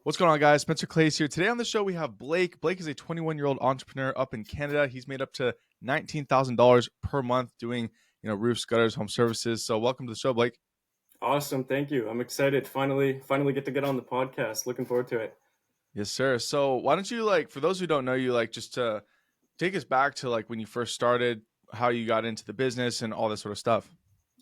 What's going on, guys? Spencer Clays here. Today on the show, we have Blake. Blake is a 21-year-old entrepreneur up in Canada. He's made up to $19,000 per month doing, roofs, gutters, home services. So welcome to the show, Blake. Awesome, thank you. I'm excited. Finally get on the podcast. Looking forward to it. Yes, sir. So why don't you, for those who don't know you, just to take us back to when you first started, how you got into the business and all this sort of stuff.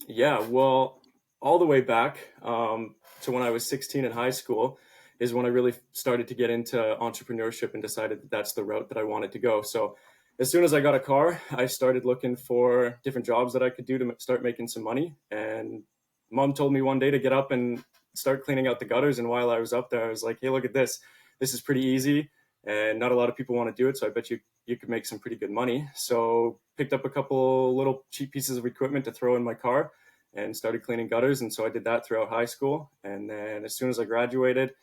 Yeah, well, all the way back to when I was 16 in high school is when I really started to get into entrepreneurship and decided that that's the route that I wanted to go. So as soon as I got a car, I started looking for different jobs that I could do to start making some money. And mom told me one day to get up and start cleaning out the gutters. And while I was up there, I was like, hey, look at this. This is pretty easy. And not a lot of people want to do it. So I bet you could make some pretty good money. So picked up a couple little cheap pieces of equipment to throw in my car and started cleaning gutters. And so I did that throughout high school. And then as soon as I graduated,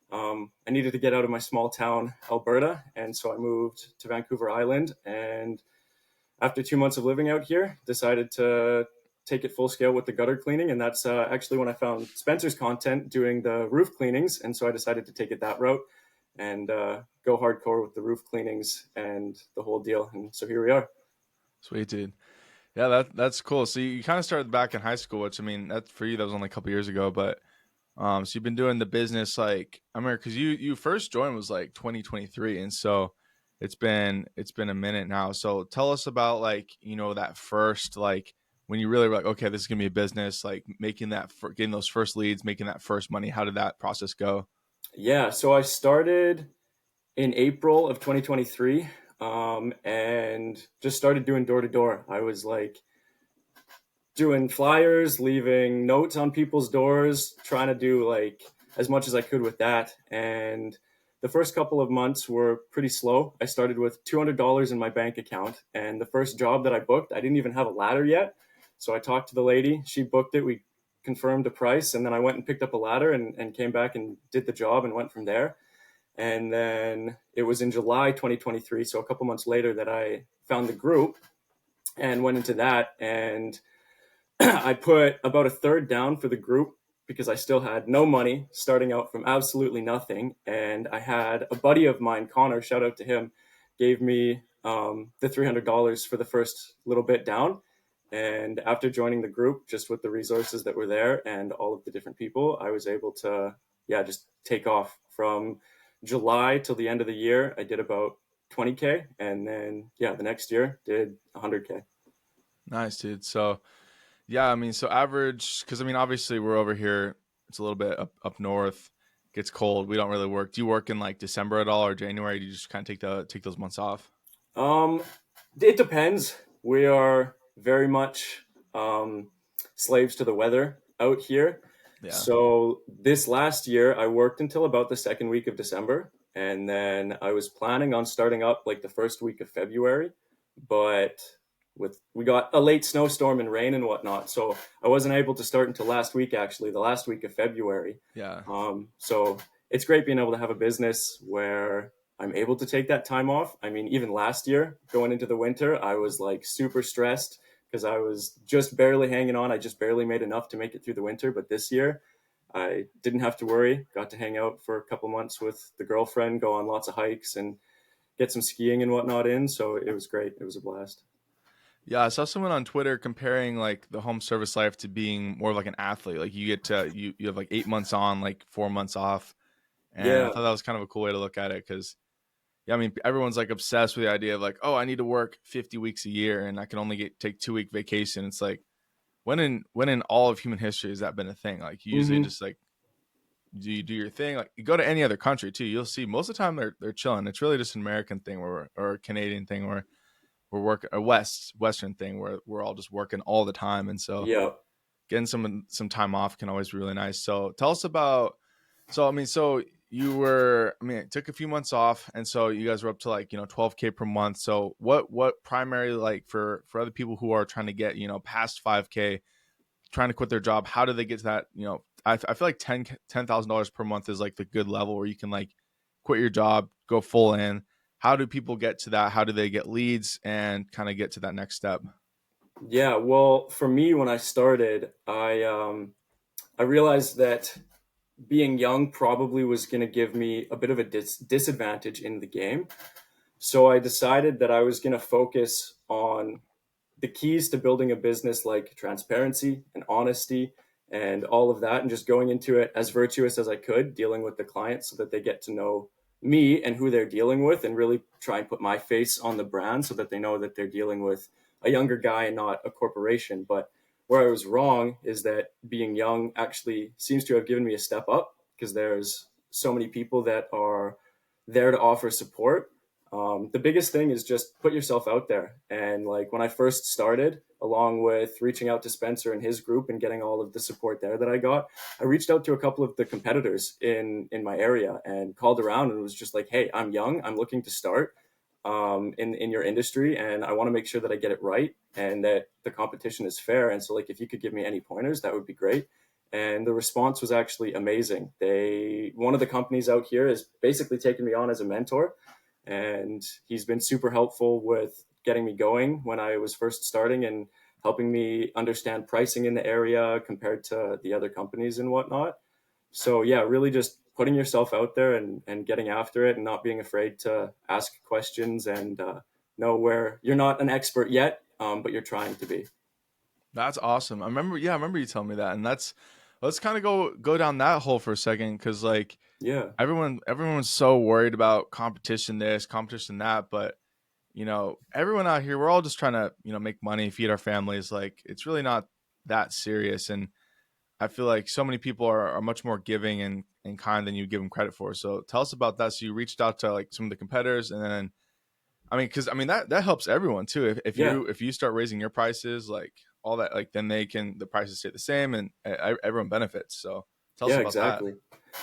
I needed to get out of my small town, Alberta. And so I moved to Vancouver Island. And after 2 months of living out here, decided to take it full scale with the gutter cleaning. And that's actually when I found Spencer's content doing the roof cleanings. And so I decided to take it that route and go hardcore with the roof cleanings and the whole deal. And so here we are. Sweet, dude. Yeah, that's cool. So you kind of started back in high school, which, I mean, that for you, that was only a couple years ago, but so you've been doing the business I remember because you first joined was 2023, and so it's been a minute now. So tell us about that first when you really were okay, this is gonna be a business, making getting those first leads, making that first money. How did that process go? Yeah, so I started in April of 2023 and just started doing door to door. I was doing flyers, leaving notes on people's doors, trying to do as much as I could with that. And the first couple of months were pretty slow. I started with $200 in my bank account, and the first job that I booked, I didn't even have a ladder yet. So I talked to the lady, she booked it, we confirmed a price, and then I went and picked up a ladder and came back and did the job and went from there. And then it was in July 2023, so a couple months later, that I found the group and went into that. And I put about a third down for the group because I still had no money, starting out from absolutely nothing. And I had a buddy of mine, Connor, shout out to him, gave me the $300 for the first little bit down. And after joining the group, just with the resources that were there and all of the different people, I was able to, just take off from July till the end of the year. I did about 20K. And then, the next year did 100K. Nice, dude. So yeah, I mean, so average, because I mean, obviously we're over here. It's a little bit up north. Gets cold. We don't really work. Do you work in December at all or January? Do you just kind of take those months off? Um, it depends. We are very much slaves to the weather out here. Yeah. So this last year, I worked until about the second week of December, and then I was planning on starting up the first week of February, but we got a late snowstorm and rain and whatnot, so I wasn't able to start until last week, actually, the last week of February. Yeah. So it's great being able to have a business where I'm able to take that time off. I mean, even last year, going into the winter, I was super stressed because I was just barely hanging on. I just barely made enough to make it through the winter. But this year, I didn't have to worry. Got to hang out for a couple months with the girlfriend, go on lots of hikes and get some skiing and whatnot in. So it was great. It was a blast. Yeah, I saw someone on Twitter comparing the home service life to being more of an athlete. You get to you have 8 months on, 4 months off. And I Yeah. thought that was kind of a cool way to look at it because yeah, I mean, everyone's obsessed with the idea of oh, I need to work 50 weeks a year and I can only take 2 week vacation. It's when in all of human history has that been a thing? You usually Hmm. just you do your thing. You go to any other country too, you'll see most of the time they're chilling. It's really just an American thing or a Canadian thing where we're working a Western thing where we're all just working all the time. And so Yeah. getting some time off can always be really nice. So tell us about so I mean, so you were, I mean, it took a few months off, and so you guys were up to 12K per month. So what primarily for other people who are trying to get past 5K, trying to quit their job, how do they get to that? I feel like $10,000 per month is the good level where you can quit your job, go full in. How do people get to that? How do they get leads and kind of get to that next step? Yeah. Well, for me, when I started, I realized that being young probably was going to give me a bit of a disadvantage in the game. So I decided that I was going to focus on the keys to building a business, like transparency and honesty and all of that, and just going into it as virtuous as I could, dealing with the clients so that they get to know me and who they're dealing with, and really try and put my face on the brand so that they know that they're dealing with a younger guy and not a corporation. But where I was wrong is that being young actually seems to have given me a step up, because there's so many people that are there to offer support. The biggest thing is just put yourself out there. And like when I first started, along with reaching out to Spencer and his group and getting all of the support there that I got, I reached out to a couple of the competitors in my area and called around and was just like, hey, I'm young, I'm looking to start in your industry, and I want to make sure that I get it right and that the competition is fair. And so, like, if you could give me any pointers, that would be great. And the response was actually amazing. One of the companies out here has basically taken me on as a mentor, and he's been super helpful with getting me going when I was first starting and helping me understand pricing in the area compared to the other companies and whatnot. So yeah, really just putting yourself out there and getting after it and not being afraid to ask questions and know where you're not an expert yet, but you're trying to be. That's awesome. I remember you telling me that, and let's kind of go down that hole for a second, because like Yeah, everyone's so worried about competition this, competition that, but everyone out here, we're all just trying to make money, feed our families. Like it's really not that serious, and I feel like so many people are much more giving and kind than you give them credit for. So tell us about that. So you reached out to like some of the competitors, and then because that helps everyone too. yeah. If you start raising your prices, like all that, like then the prices stay the same, and everyone benefits. So tell us Yeah, about that. exactly.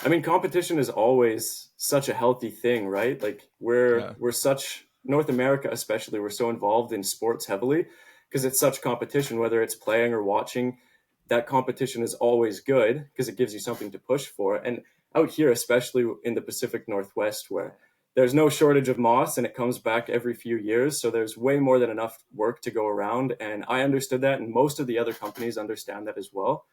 I mean, competition is always such a healthy thing, right? Like we're Yeah, we're such North America especially, we're so involved in sports heavily because it's such competition, whether it's playing or watching. That competition is always good because it gives you something to push for. And out here, especially in the Pacific Northwest, where there's no shortage of moss and it comes back every few years, so there's way more than enough work to go around. And I understood that, and most of the other companies understand that as well.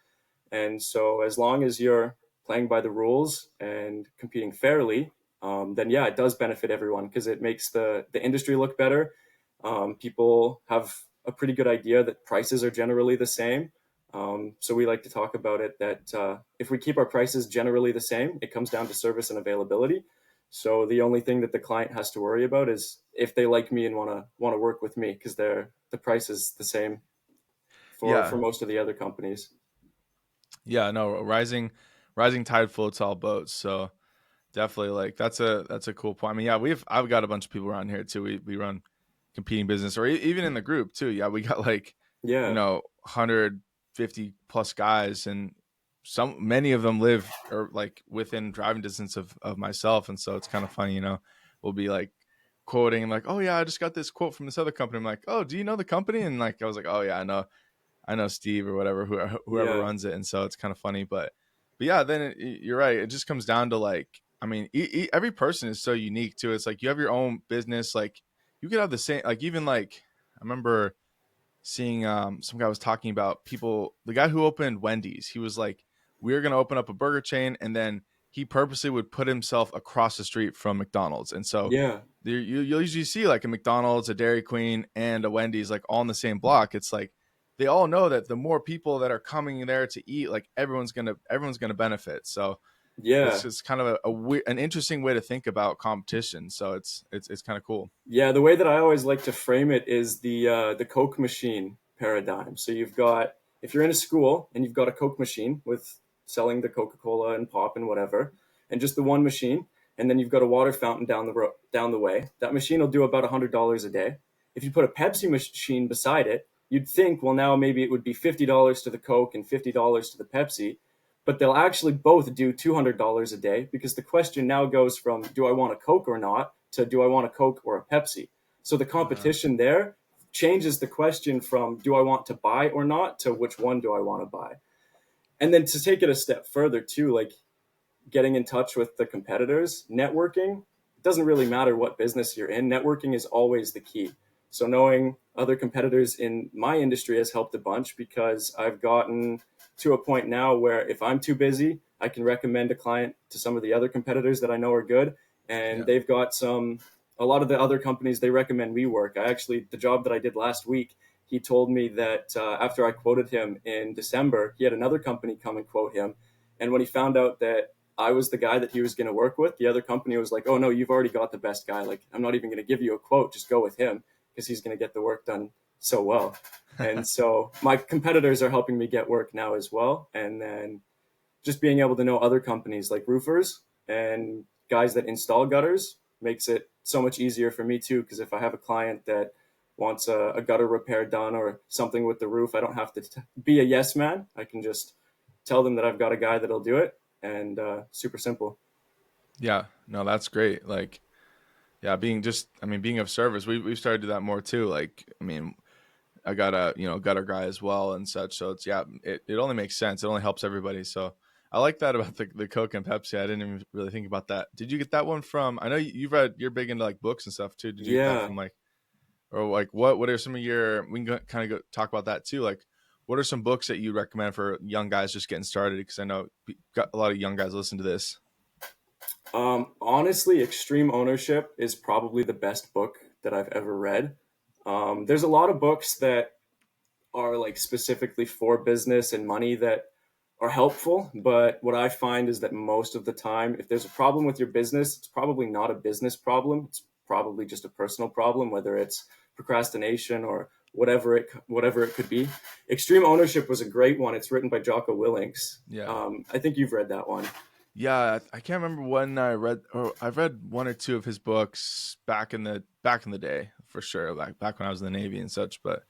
And so, as long as you're playing by the rules and competing fairly, then yeah, it does benefit everyone because it makes the industry look better. People have a pretty good idea that prices are generally the same. So we like to talk about it that if we keep our prices generally the same, it comes down to service and availability. So the only thing that the client has to worry about is if they like me and want to work with me, because the price is the same for yeah, most of the other companies. yeah. No, rising tide floats all boats. So definitely, like that's a cool point. I mean, yeah, I've got a bunch of people around here too. We run competing business, or even in the group too. Yeah, we got like Yeah. 150 plus guys, and many of them live or like within driving distance of myself, and so it's kind of funny. We'll be like quoting and like, oh yeah, I just got this quote from this other company. I'm like, oh, do you know the company? And like I was like, oh yeah, I know Steve or whatever, whoever Yeah. runs it, and so it's kind of funny. But yeah, then you're right. It just comes down to like, I mean, every person is so unique too. It's like you have your own business. Like you could have the same, like even like I remember seeing some guy was talking about people. The guy who opened Wendy's, he was like, we're gonna open up a burger chain, and then he purposely would put himself across the street from McDonald's, and so Yeah. you'll usually see like a McDonald's, a Dairy Queen, and a Wendy's like all in the same block. It's like they all know that the more people that are coming there to eat, like everyone's gonna benefit. So it's Yeah. just kind of an interesting way to think about competition. So it's kind of cool. Yeah. The way that I always like to frame it is the Coke machine paradigm. So you've got, if you're in a school and you've got a Coke machine with selling the Coca-Cola and pop and whatever, and just the one machine, and then you've got a water fountain down the way. That machine will do about $100 a day. If you put a Pepsi machine beside it, you'd think, well, now maybe it would be $50 to the Coke and $50 to the Pepsi, but they'll actually both do $200 a day, because the question now goes from do I want a Coke or not to do I want a Coke or a Pepsi. So the Uh, competition there changes the question from do I want to buy or not to which one do I want to buy. And then to take it a step further too, like getting in touch with the competitors, networking, it doesn't really matter what business you're in. Networking is always the key. So knowing other competitors in my industry has helped a bunch, because I've gotten to a point now where if I'm too busy, I can recommend a client to some of the other competitors that I know are good, and Yeah. they've got a lot of the other companies they recommend we work. I actually, the job that I did last week, he told me that after I quoted him in December, he had another company come and quote him. And when he found out that I was the guy that he was going to work with, the other company was like, "Oh no, you've already got the best guy. Like, I'm not even going to give you a quote. Just go with him because he's going to get the work done so well." And so my competitors are helping me get work now as well. And then just being able to know other companies like roofers and guys that install gutters makes it so much easier for me too. Because if I have a client that wants a gutter repair done or something with the roof, I don't have to be a yes man. I can just tell them that I've got a guy that'll do it, and super simple. Yeah. No, that's great. Like, yeah, being just, I mean, being of service, we've started to do that more too. Like, I mean, I got a, gutter guy as well and such. So it's, yeah, it only makes sense. It only helps everybody. So I like that about the Coke and Pepsi. I didn't even really think about that. Did you get that one from, I know you've read, you're big into like books and stuff too. Did you get that Yeah. from like, or like what are some of your, we can kind of go talk about that too. Like, what are some books that you recommend for young guys just getting started? Because I know got a lot of young guys listen to this. Honestly, Extreme Ownership is probably the best book that I've ever read. There's a lot of books that are like specifically for business and money that are helpful. But what I find is that most of the time, if there's a problem with your business, it's probably not a business problem. It's probably just a personal problem, whether it's procrastination or whatever it could be. Extreme Ownership was a great one. It's written by Jocko Willink. Yeah. I think you've read that one. Yeah, I can't remember when I read, or I've read one or two of his books back in the day for sure, like back when I was in the Navy and such. But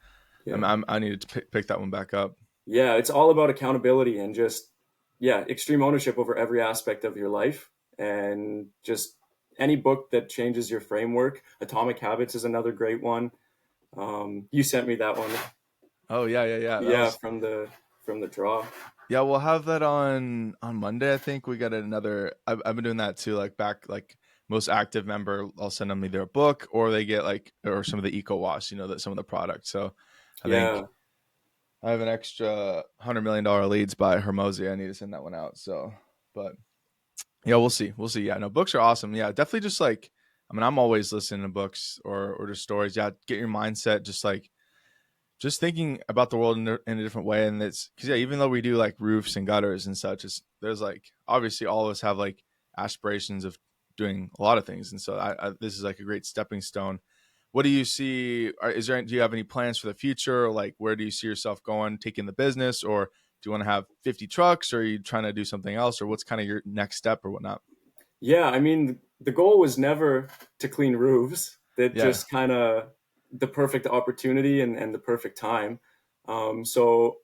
Yeah. I needed to pick that one back up. Yeah, it's all about accountability and just, yeah, extreme ownership over every aspect of your life. And just any book that changes your framework. Atomic Habits is another great one. You sent me that one. Oh yeah, yeah, yeah. That Yeah, was from the draw. yeah. We'll have that on Monday. I think we got another. I've been doing that too. Like back like most active member, I'll send them either a book or they get like or some of the eco wash. That some of the products. So I think Yeah. I have an extra $100 million leads by Hermosi. I need to send that one out. So, but yeah, we'll see. We'll see. Yeah, no, books are awesome. Yeah, definitely just like, I mean, I'm always listening to books or just stories. Yeah, get your mindset just like, just thinking about the world in a different way. And it's because, yeah, even though we do like roofs and gutters and such, there's like, obviously all of us have like aspirations of doing a lot of things. And so this is like a great stepping stone. What do you see? Do you have any plans for the future? Like, where do you see yourself going, taking the business, or do you want to have 50 trucks, or are you trying to do something else, or what's kind of your next step or whatnot? Yeah, I mean, the goal was never to clean roofs. That Yeah. just kind of the perfect opportunity and the perfect time. So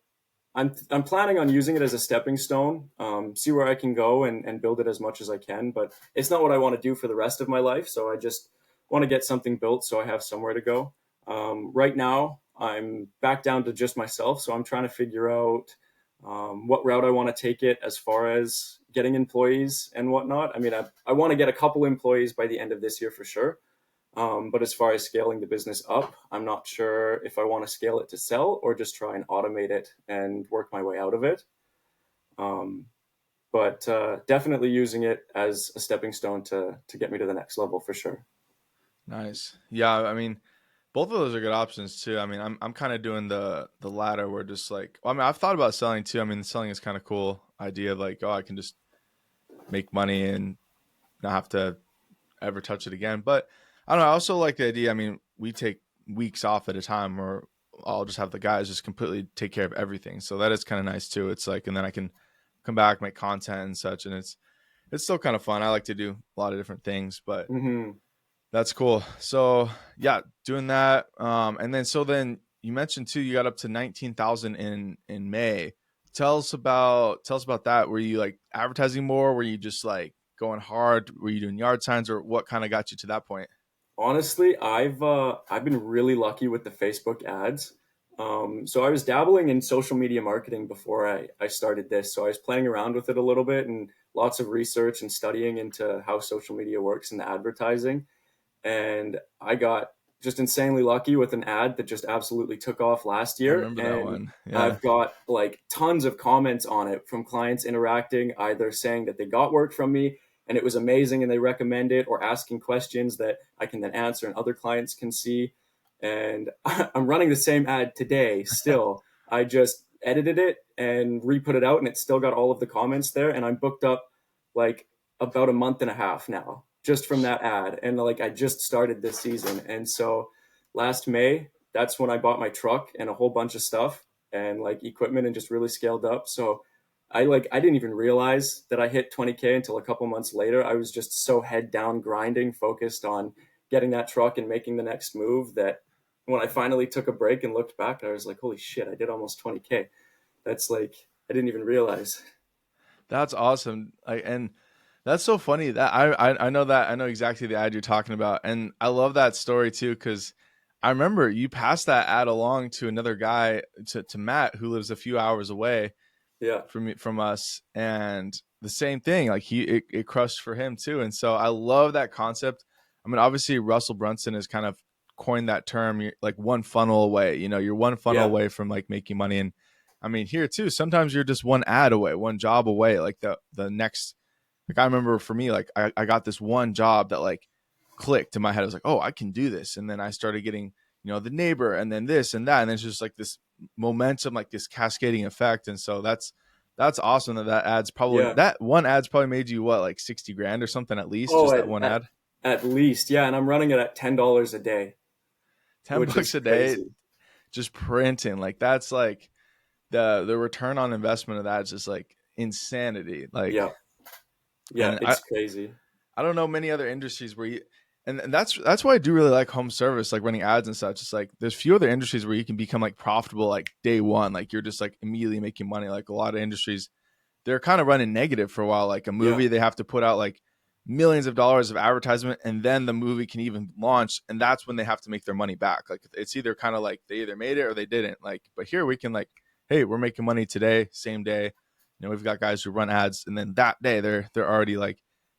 I'm planning on using it as a stepping stone, see where I can go and build it as much as I can. But it's not what I want to do for the rest of my life. So I just want to get something built so I have somewhere to go. Right now, I'm back down to just myself. So I'm trying to figure out what route I want to take it as far as getting employees and whatnot. I mean, I want to get a couple employees by the end of this year for sure. But as far as scaling the business up, I'm not sure if I want to scale it to sell or just try and automate it and work my way out of it. Um, but definitely using it as a stepping stone to get me to the next level for sure. Nice. Yeah, I mean, both of those are good options too. I mean, I'm kind of doing the latter where just like, well, I mean, I've thought about selling too. I mean, selling is kind of cool idea of like, oh, I can just make money and not have to ever touch it again. But I don't know. I also like the idea. I mean, we take weeks off at a time, or I'll just have the guys just completely take care of everything. So that is kind of nice too. It's like, and then I can come back, make content and such, and it's still kind of fun. I like to do a lot of different things, but Hmm. that's cool. So yeah, doing that. And then you mentioned too, you got up to 19,000 in May. Tell us about that. Were you like advertising more? Were you just like going hard? Were you doing yard signs, or what kind of got you to that point? Honestly, I've been really lucky with the Facebook ads. So I was dabbling in social media marketing before I started this. So I was playing around with it a little bit and lots of research and studying into how social media works and the advertising. And I got just insanely lucky with an ad that just absolutely took off last I year. remember that And one. Yeah. I've got like tons of comments on it from clients interacting, either saying that they got work from me and it was amazing and they recommend it, or asking questions that I can then answer and other clients can see. And I'm running the same ad today still. I just edited it and re-put it out, and it's still got all of the comments there. And I'm booked up like about a month and a half now just from that ad. And like I just started this season. And so last May, that's when I bought my truck and a whole bunch of stuff and like equipment and just really scaled up. So I didn't even realize that I hit 20K until a couple months later. I was just so head down grinding, focused on getting that truck and making the next move, that when I finally took a break and looked back, I was like, holy shit, I did almost 20K. That's like, I didn't even realize. That's awesome. And that's so funny that I know that I know exactly the ad you're talking about, and I love that story too because I remember you passed that ad along to another guy, to Matt, who lives a few hours away Yeah. from us, and the same thing, like it crushed for him too. And so I love that concept. I mean, obviously Russell Brunson has kind of coined that term. You're like one funnel away, you're one funnel Yeah. away from like making money. And I mean, here too, sometimes you're just one ad away, one job away, like the next. Like I remember for me, like I got this one job that like clicked in my head. I was like, oh, I can do this. And then I started getting, the neighbor, and then this and that. And then it's just like this momentum, like this cascading effect. And so that's awesome that ad's probably, Yeah. that one ad's probably made you what, like 60 grand or something at least, Oh, just that one ad. at least. Yeah. And I'm running it at $10 a day, 10 which is bucks a day, crazy. just printing. Like that's like the return on investment of that is just like insanity. Like, Yeah. Yeah. and It's crazy. I don't know many other industries where and that's why I do really like home service, like running ads and such. It's like there's few other industries where you can become like profitable like day one, like you're just like immediately making money. Like a lot of industries, they're kind of running negative for a while. Like a Yeah. movie, they have to put out like millions of dollars of advertisement, and then the movie can even launch, and that's when they have to make their money back. Like it's either kind of like they either made it or they didn't. Like, but here we can like, hey, we're making money today, same day. We've got guys who run ads, and then that day they're already like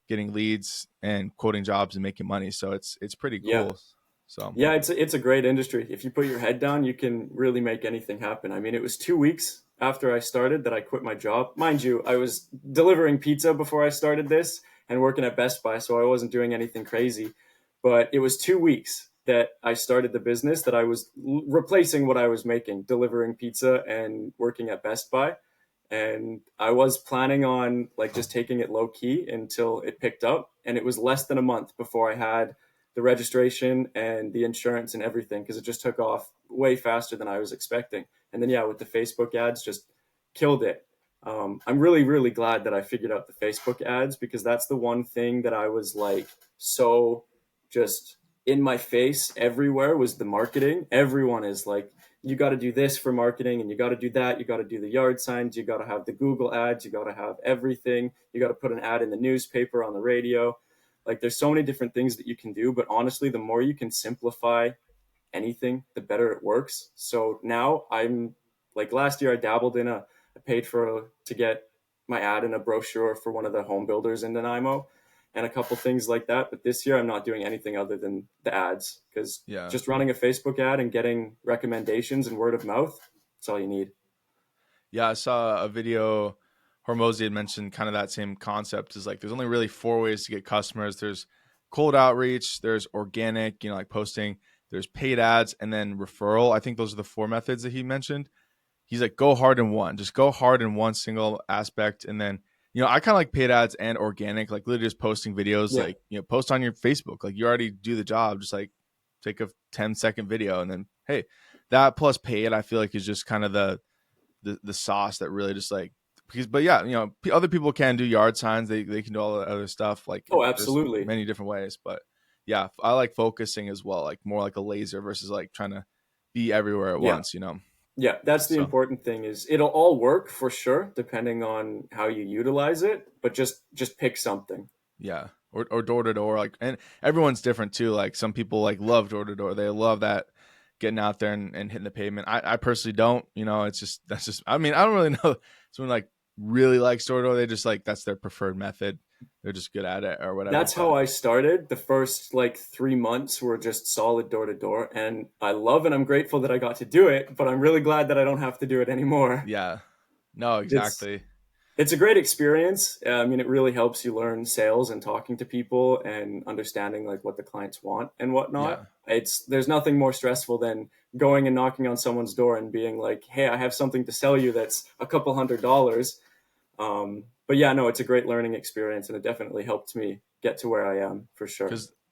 getting leads and quoting jobs and making money. So it's pretty Yeah. cool. So Yeah, it's a great industry. If you put your head down, you can really make anything happen. I mean, it was 2 weeks after I started that I quit my job. Mind you, I was delivering pizza before I started this and working at Best Buy, so I wasn't doing anything crazy. But it was 2 weeks that I started the business that I was replacing what I was making, delivering pizza and working at Best Buy. And I was planning on like just taking it low key until it picked up. And it was less than a month before I had the registration and the insurance and everything, because it just took off way faster than I was expecting. And then, yeah, with the Facebook ads, just killed it. I'm really, really glad that I figured out the Facebook ads, because that's the one thing that I was like so just in my face everywhere was the marketing. Everyone is like, you got to do this for marketing and you got to do that. You got to do the yard signs. You got to have the Google ads. You got to have everything. You got to put an ad in the newspaper, on the radio. Like there's so many different things that you can do, but honestly, the more you can simplify anything, the better it works. So now I'm like last year I dabbled in I paid for to get my ad in a brochure for one of the home builders in Nanaimo and a couple things like that. But this year I'm not doing anything other than the ads, because yeah. just running a Facebook ad and getting recommendations and word of mouth, that's all you need. Yeah, I saw a video. Hormozy had mentioned kind of that same concept. Is like there's only really four ways to get customers. There's cold outreach, there's organic, like posting, there's paid ads, and then referral. I think those are the four methods that he mentioned. He's like, go hard in one, just go hard in one single aspect, and then I kind of like paid ads and organic, like literally just posting videos, Yeah. like post on your Facebook, like you already do the job, just like take a 10-second video, and then hey, that plus paid, I feel like is just kind of the sauce that really just like, because but yeah, other people can do yard signs, they can do all the other stuff, like Oh, there's absolutely. many different ways, but yeah, I like focusing as well, like more like a laser versus like trying to be everywhere at Yeah. once. Yeah, that's the So important thing, is it'll all work for sure depending on how you utilize it, but just pick something. yeah, or door to door, like, and everyone's different too. Like some people like love door to door, they love that, getting out there and hitting the pavement. I personally don't. It's just, that's just, I mean, I don't really know someone like really likes door to door. They just like, that's their preferred method. they're just good at it or whatever. That's how But I started. The first like 3 months were just solid door to door. And I love and I'm grateful that I got to do it, but I'm really glad that I don't have to do it anymore. yeah, no, It's exactly. it's a great experience. I mean, it really helps you learn sales and talking to people and understanding like what the clients want and whatnot. Yeah, There's nothing more stressful than going and knocking on someone's door and being like, "Hey, I have something to sell you that's a couple $100." But yeah, no, it's a great learning experience, and it definitely helped me get to where I am for sure.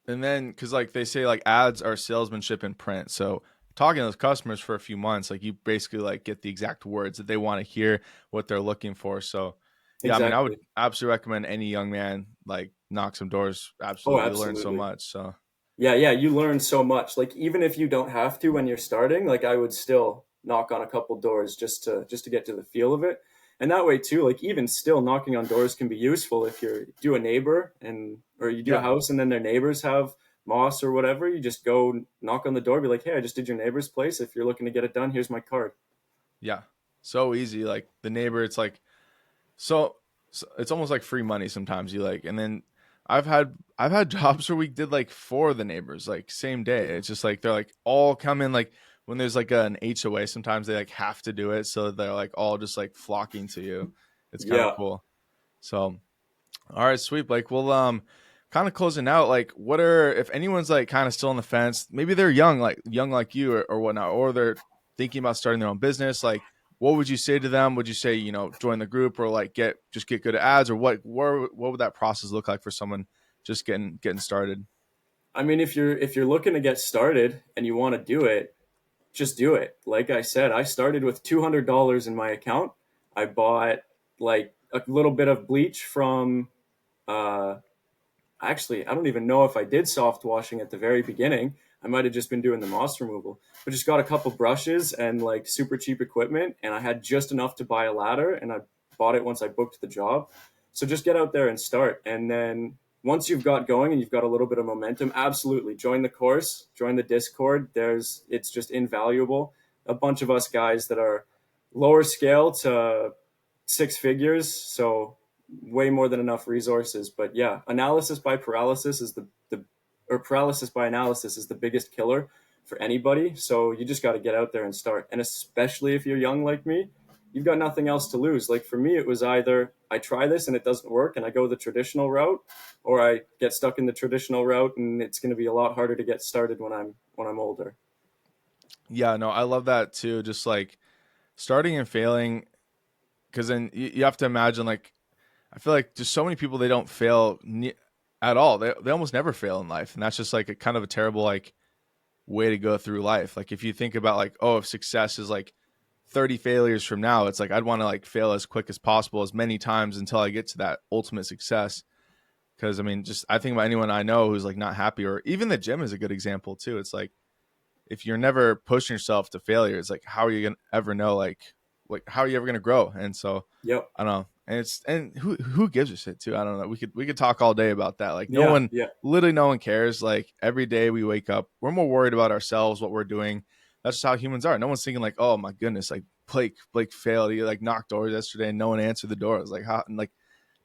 because like they say like ads are salesmanship in print. So talking to those customers for a few months, like you basically like get the exact words that they want to hear, what they're looking for. So yeah, I mean, I would Exactly. absolutely recommend any young man like knock some doors. Oh, Absolutely, you learn so absolutely. much. So Yeah, yeah, you learn so much. Like even if you don't have to when you're starting, like I would still knock on a couple doors just to get to the feel of it. And that way too, like even still knocking on doors can be useful if you do a neighbor and or you do a yeah, house and then their neighbors have moss or whatever, you just go knock on the door, be like, "Hey, I just did your neighbor's place. If you're looking to get it done, here's my card." yeah, so easy. Like the neighbor, it's like so, so it's almost like free money sometimes. You like, and then I've had jobs where we did like for the neighbors, like same day. Yeah. It's just like they're like all come in like when there's like an HOA. Sometimes they like have to do it, so they're like all just like flocking to you. It's kind of Yeah. cool. So all right, sweet, Blake. Well, kind of closing out, like, what are if anyone's like kind of still on the fence? Maybe they're young like you or whatnot, or they're thinking about starting their own business. Like, what would you say to them? Would you say join the group or like get good at ads or what would that process look like for someone just getting started? I mean, if you're looking to get started and you want to do it, just do it. Like I said, I started with $200 in my account. I bought like a little bit of bleach from uh, actually, I don't even know if I did soft washing at the very beginning. I might have just been doing the moss removal, but just got a couple brushes and like super cheap equipment. And I had just enough to buy a ladder and I bought it once I booked the job. So just get out there and start. And then once you've got going and you've got a little bit of momentum, absolutely join the course, join the Discord. It's just invaluable. A bunch of us guys that are lower scale to six figures. So way more than enough resources. But yeah, analysis by paralysis is the or paralysis by analysis is the biggest killer for anybody. So you just got to get out there and start. And especially if you're young like me, you've got nothing else to lose. Like for me, it was either I try this and it doesn't work and I go the traditional route, or I get stuck in the traditional route and it's going to be a lot harder to get started when I'm older. Yeah, no, I love that too. Just like starting and failing, because then you have to imagine like I feel like just so many people they don't fail at all. They almost never fail in life, and that's just like a kind of a terrible like way to go through life. Like if you think about like, oh, if success is like 30 failures from now, it's like I'd want to like fail as quick as possible, as many times until I get to that ultimate success. Because I mean, just I think about anyone I know who's like not happy, or even the gym is a good example too. It's like if you're never pushing yourself to failure, it's like how are you gonna ever know like how are you ever gonna grow? And so Yep. I don't know. And who gives a shit too? I don't know. We could talk all day about that. Like no Yeah. one Yeah. literally no one cares. Like every day we wake up, we're more worried about ourselves, what we're doing. That's just how humans are. No one's thinking like, oh my goodness, like Blake failed. He like knocked doors yesterday and no one answered the door. It's like how and like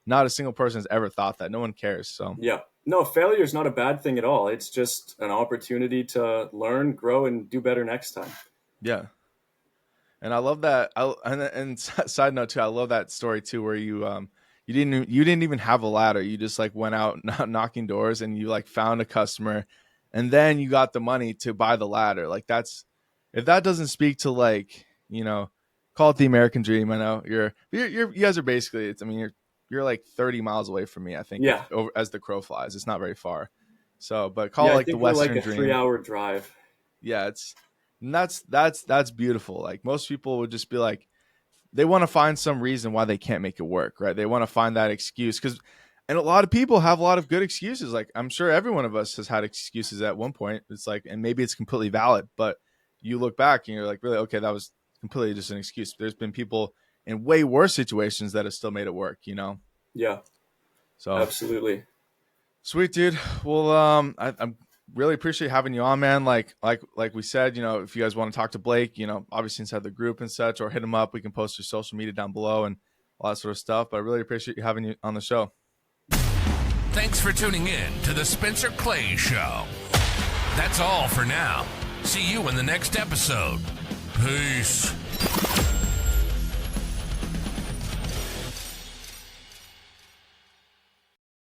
not a single person has ever thought that. No one cares. So Yeah. No, failure is not a bad thing at all. It's just an opportunity to learn, grow, and do better next time. yeah. And I love that. And side note too, I love that story too, where you didn't even have a ladder. You just like went out knocking doors and you like found a customer, and then you got the money to buy the ladder. Like that's if that doesn't speak to like call it the American dream. I know you guys are basically. I mean you're like 30 miles away from me. I think if Yeah. over as the crow flies, it's not very far. So, but call Yeah, it I like the think we're like Western a three dream. hour drive. Yeah, it's and that's beautiful. Like most people would just be like they want to find some reason why they can't make it work, right? They want to find that excuse because and a lot of people have a lot of good excuses. Like I'm sure every one of us has had excuses at one point. It's like and maybe it's completely valid, but you look back and you're like, really, okay, that was completely just an excuse. There's been people in way worse situations that have still made it work. Yeah, So absolutely. sweet, dude. Well, I'm really appreciate having you on, man. Like we said, if you guys want to talk to Blake, obviously inside the group and such, or hit him up. We can post your social media down below and all that sort of stuff. But I really appreciate you having you on the show. Thanks for tuning in to the Spencer Clay Show. That's all for now. See you in the next episode. Peace.